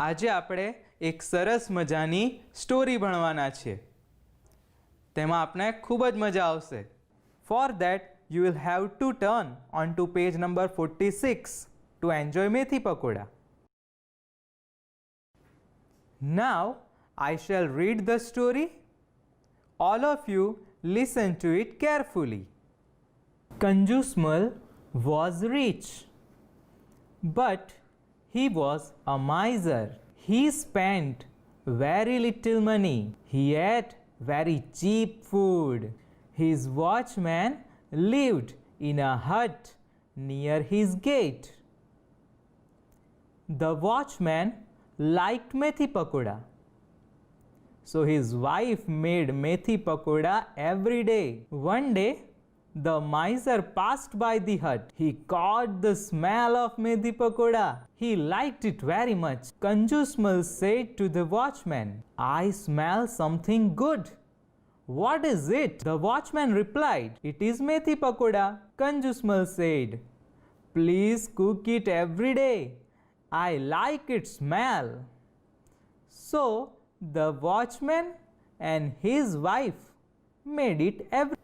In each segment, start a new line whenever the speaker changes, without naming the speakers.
આજે આપણે એક સરસ મજાની સ્ટોરી ભણવાના છીએ. તેમાં આપણે ખૂબ જ મજા આવશે. For that you will have to turn on to page number 46 to enjoy methi pakoda. Now I shall read the story. All of you listen to it carefully. Kanjusmal was rich, but he was a miser. He spent very little money. He ate very cheap food. His watchman lived in a hut near his gate. The watchman liked methi pakoda, so his wife made methi pakoda every day. One day, the miser passed by the hut. He caught the smell of methi pakoda. He liked it very much. Kanjusmal said to the watchman, "I smell something good." "What is it?" The watchman replied. "It is methi pakoda." Kanjusmal said, "Please cook it every day. I like its smell." So the watchman and his wife made it every day.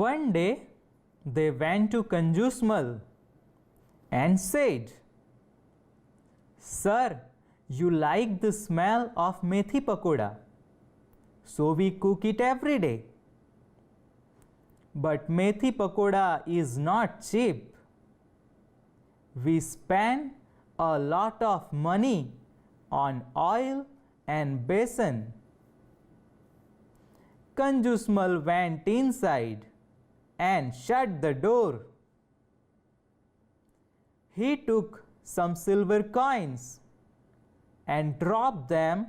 One day they went to Kanjusmal and said, "Sir, you like the smell of methi pakoda, so we cook it every day. But methi pakoda is not cheap. We spend a lot of money on oil and besan." Kanjusmal went inside and shut the door. He took some silver coins and dropped them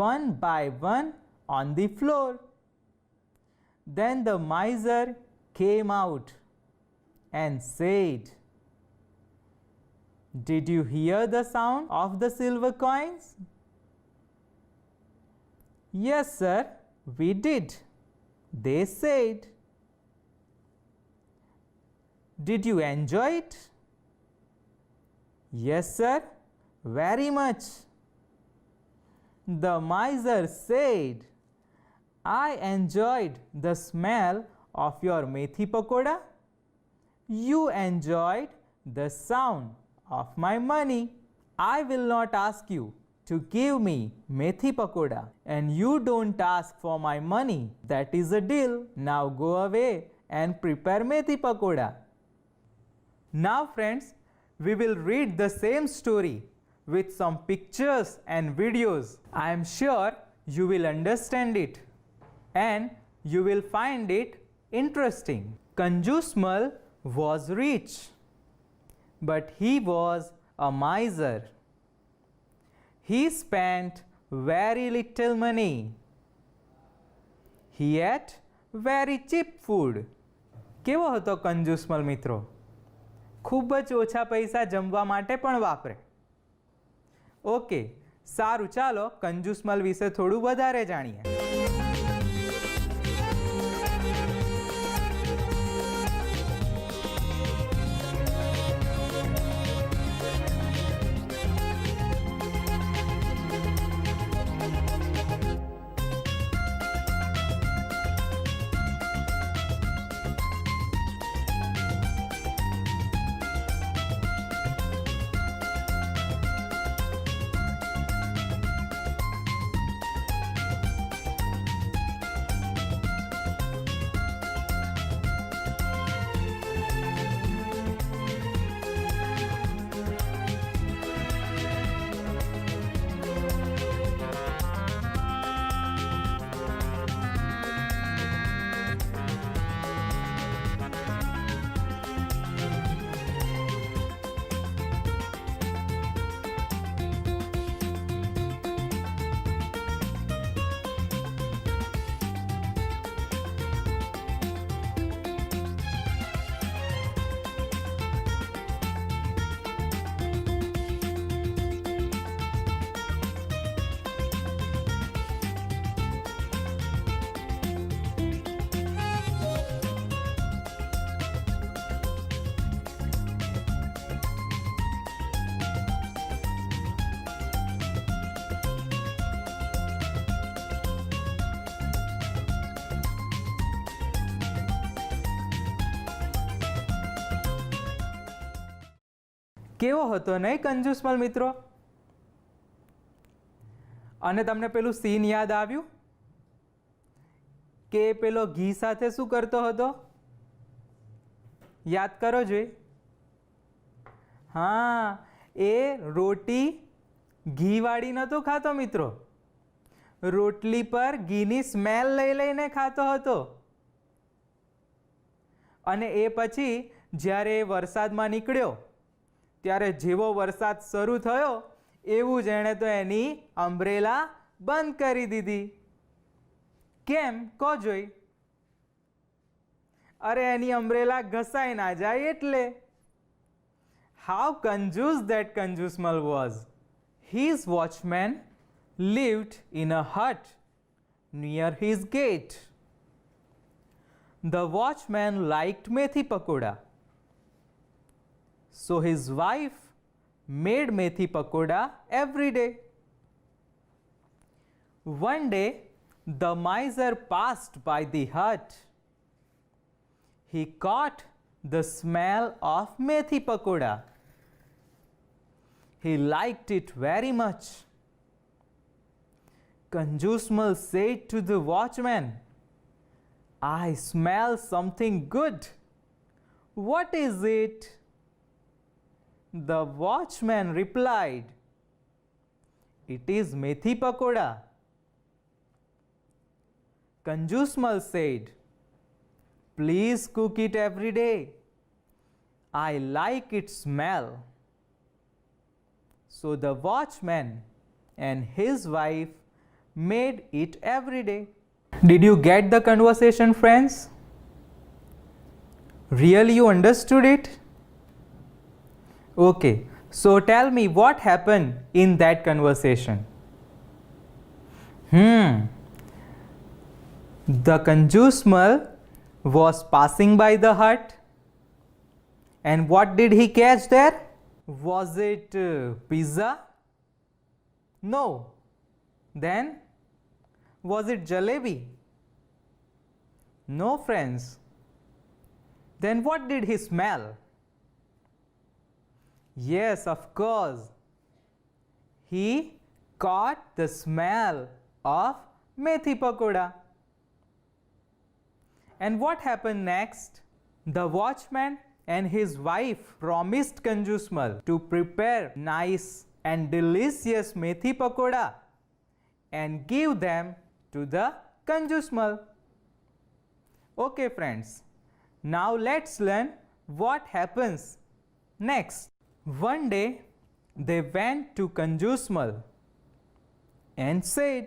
one by one on the floor. Then the miser came out and said, "Did you hear the sound of the silver coins?" "Yes, sir, we did," they said. "Did you enjoy it?" "Yes, sir, very much." The miser said, "I enjoyed the smell of your methi pakoda. You enjoyed the sound of my money. I will not ask you to give me methi pakoda, and you don't ask for my money. That is a deal. Now go away and prepare methi pakoda." Now friends, we will read the same story with some pictures and videos. I am sure you will understand it and you will find it interesting. Kanjusmal was rich, but he was a miser. He spent very little money. He ate very cheap food. કેવો હતો કંજુસમલ મિત્રો? ખૂબ જ ઓછા પૈસા જમવા માટે પણ વાપરે. ઓકે, સારું, ચાલો કંજુસમલ વિશે થોડું વધારે જાણીએ. કેવો હતો નહીં કંજૂસમલ મિત્રો? અને તમને પેલું સીન યાદ આવ્યું કે પેલો ઘી સાથે શું કરતો હતો? યાદ કરો જોઈએ. હા, એ રોટી ઘીવાળી નહોતો ખાતો મિત્રો, રોટલી પર ઘીની સ્મેલ લઈ લઈને ખાતો હતો. અને એ પછી જ્યારે વરસાદમાં નીકળ્યો ત્યારે જેવો વરસાદ શરૂ થયો એવું જ એણે તો એની અમ્બ્રેલા બંધ કરી દીધી. કેમ કહો જોઈ? અરે એની અમ્બ્રેલા ઘસાઈ ના જાય એટલે. How conjuse that Conjusemal was. His watchman lived in a hut near his gate. The watchman liked methi pakoda, so his wife made methi pakoda every day. One day, the miser passed by the hut. He caught the smell of methi pakoda. He liked it very much. Conjusemal said to the watchman, "I smell something good. What is it?" The watchman replied, "It is methi pakoda." Conjusemal said, "Please cook it every day. I like its smell." So the watchman and his wife made it every day. Did you get the conversation, friends? Really you understood it? Okay, so tell me what happened in that conversation. The Conjusemal was passing by the hut, and what did he catch there? Was it pizza? No. Then was it jalebi? No, friends. Then what did he smell? Yes, of course. He caught the smell of methi pakoda. And what happened next? The watchman and his wife promised Conjusemal to prepare nice and delicious methi pakoda and give them to the Conjusemal. Okay friends, now let's learn what happens next. One day they went to Conjusemal and said,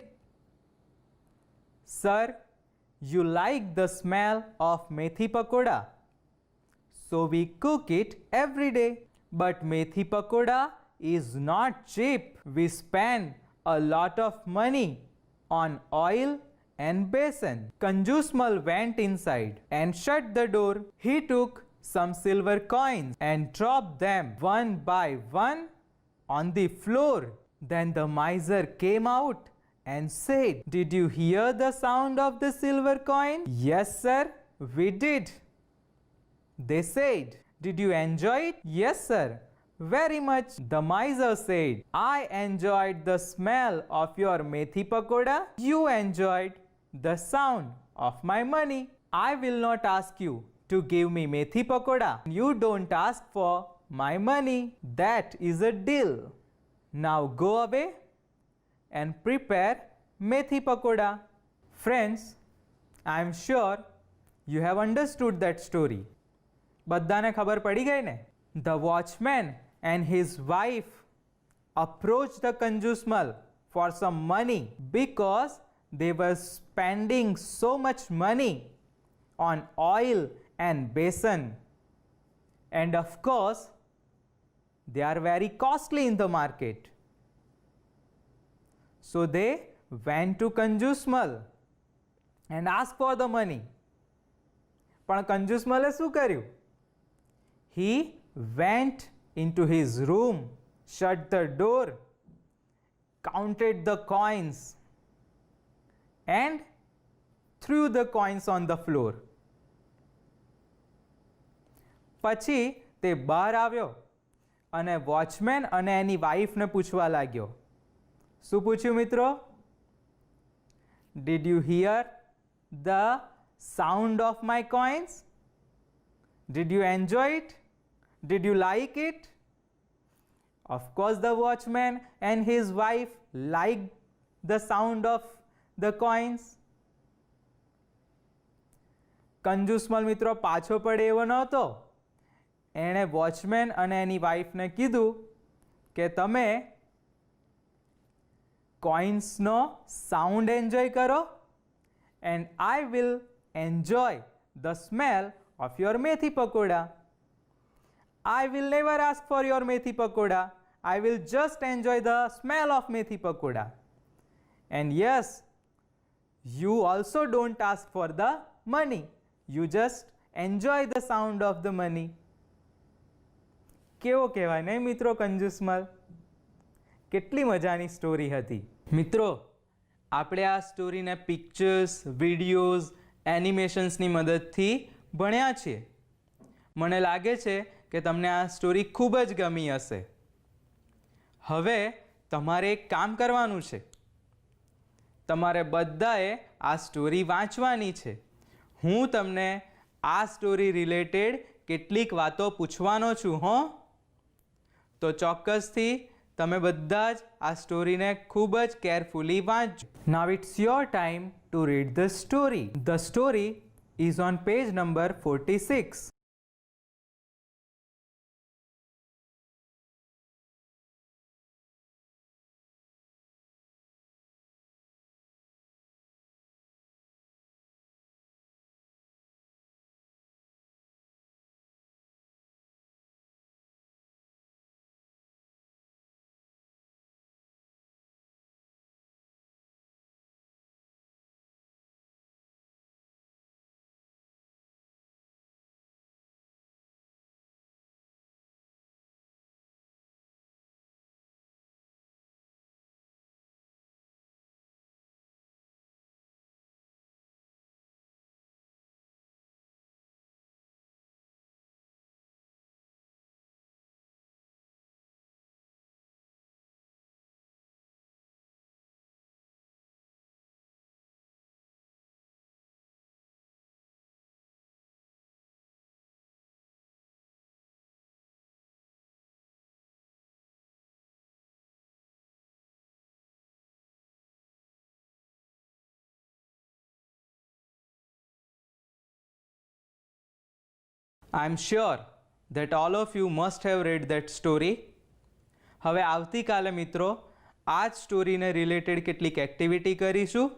"Sir, you like the smell of methi pakoda, so we cook it every day. But methi pakoda is not cheap. We spend a lot of money on oil and besan." Conjusemal went inside and shut the door. He took some silver coins and dropped them one by one on the floor. Then the miser came out and said, "Did you hear the sound of the silver coin?" "Yes, sir, we did." They said, "Did you enjoy it?" "Yes, sir, very much." The miser said, "I enjoyed the smell of your methi pakoda. You enjoyed the sound of my money. I will not ask you to give me methi pakoda. You don't ask for my money. That is a deal. Now go away and prepare methi pakoda." Friends, I am sure you have understood that story. બધાને ખબર પડી ગઈ ને? The watchman and his wife approached the Conjusemal for some money because they were spending so much money on oil and besan, and of course they are very costly in the market. So they went to Conjusemal and asked for the money. પણ કંજુસમલે શું કર્યું? He went into his room, shut the door, counted the coins and threw the coins on the floor. પછી તે બહાર આવ્યો અને watchman અને એની વાઈફને પૂછવા લાગ્યો. શું પૂછ્યું મિત્રો? Did you hear the sound of my coins? Did you enjoy it? Did you like it? Of course, the watchman and his wife liked the sound of the coins. કંજૂસમલ મિત્રો પાછો પડે એવો નહોતો. એણે વોચમેન અને એની વાઈફને કીધું કે તમે કોઇન્સનો સાઉન્ડ એન્જોય કરો and I will enjoy the smell of your methi pakoda. I will never ask for your methi pakoda. I will just enjoy the smell of methi pakoda. And yes, you also don't ask for the money. You just enjoy the sound of the money. કેવો કહેવાય નહીં મિત્રો કંજૂસમલ? કેટલી મજાની story હતી. મિત્રો, આપણે આ સ્ટોરીને પિક્ચર્સ, વિડીયોઝ, એનિમેશન્સની મદદથી ભણ્યા છીએ. મને લાગે છે કે તમને આ સ્ટોરી ખૂબ જ ગમી હશે. હવે તમારે એક કામ કરવાનું છે. તમારે બધાએ આ સ્ટોરી વાંચવાની છે. હું તમને આ સ્ટોરી રિલેટેડ કેટલીક વાતો પૂછવાનો છું. તો ચોક્કસથી તમે બધા જ આ સ્ટોરીને ખૂબ જ કેરફુલી વાંચજો. Now it's your time to read the story. The story is on page number 46. I'm sure that all of you must have read that story. હવે આવતીકાલે મિત્રો આ જ સ્ટોરીને રિલેટેડ કેટલીક એક્ટિવિટી કરીશું.